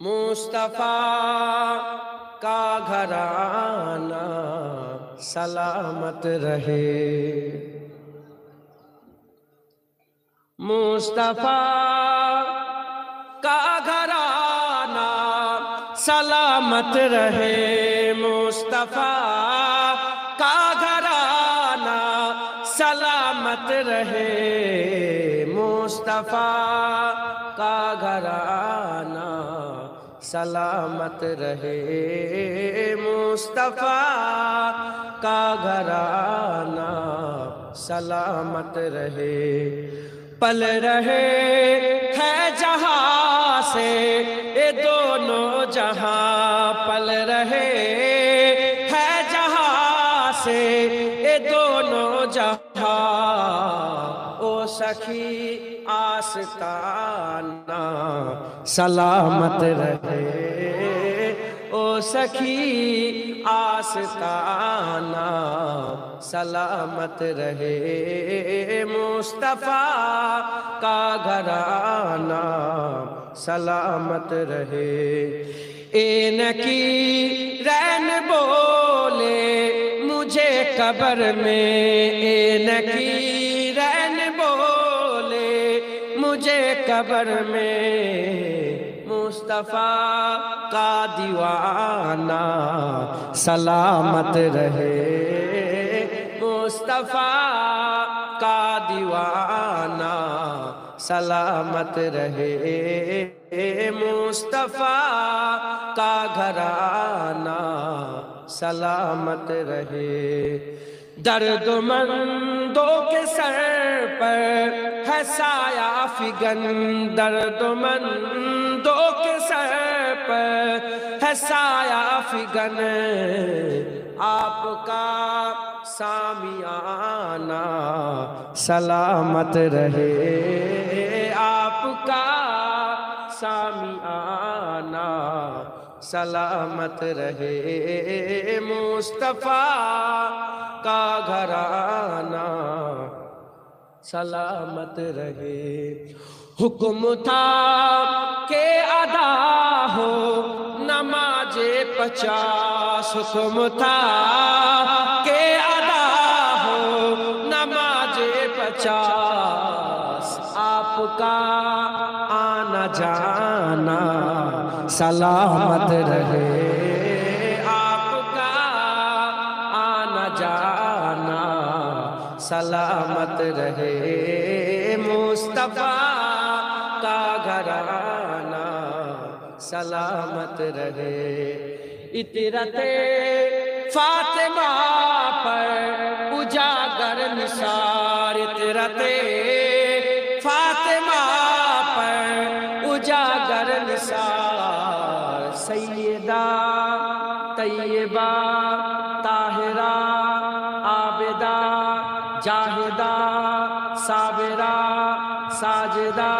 مصطفیٰ کا گھرانہ سلامت رہے، مصطفیٰ کا گھرانہ سلامت رہے، مصطفیٰ کا گھرانہ سلامت رہے، مصطفیٰ کا گھرانہ سلامت رہے، مصطفیٰ کا گھرانہ سلامت رہے، پل رہے ہے جہاں سے یہ دونوں جہاں، پل رہے ہے جہاں سے یہ دونوں جہاں، او سخی آستانہ سلامت رہے، او سخی آستانہ سلامت رہے، مصطفیٰ کا گھرانہ سلامت رہے، اینکی رین بولے مجھے قبر میں، اینکی رین بولے مجھے قبر میں، مصطفیٰ کا دیوانہ سلامت رہے، مصطفیٰ کا دیوانہ سلامت رہے، مصطفیٰ کا گھرانہ سلامت رہے، درد مندوں کے سر پر ہے سایہ فگن، درد مندوں کے سر پر ہے سایہ فگن، آپ کا سامیانہ سلامت رہے، آپ کا سامیانہ سلامت رہے، مصطفیٰ کا گھرانہ سلامت رہے، حکم تھا کہ ادا ہو نماز 50، حکم تھا کہ ادا ہو نماز 50، آپ کا آنا جانا سلامت رہے، آپ کا آنا جانا سلامت رہے، مصطفیٰ کا گھرانہ سلامت رہے، اطرت فاطمہ پر اجاگر نثار، اطرت فاطمہ پر اجاگر نثار، سیدہ طیبہ طاہرہ عابدہ جاہدہ صابرہ ساجدہ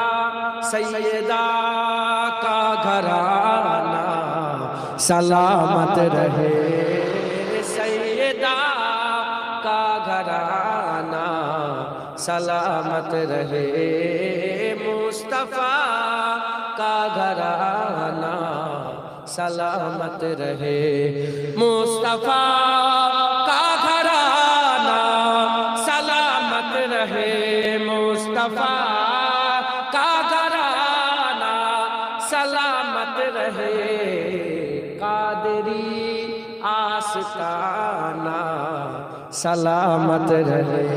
سیدہ کا گھرانہ سلامت رہے، سیدہ کا گھرانہ سلامت رہے، مصطفیٰ کا گھرانہ سلامت رہے، مصطفیٰ کا گھرانہ سلامت رہے، مصطفیٰ کا گھرانہ سلامت رہے، قادری آستانہ سلامت رہے،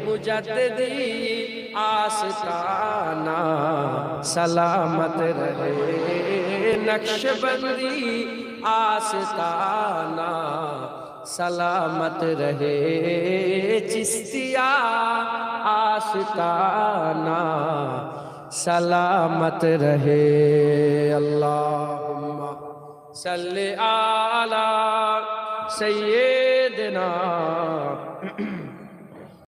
مجددی آستانہ سلامت رہے، نقشبندی آستانہ سلامت رہے، چشتیہ آستانہ سلامت رہے، اللہم صلی علی سیدنا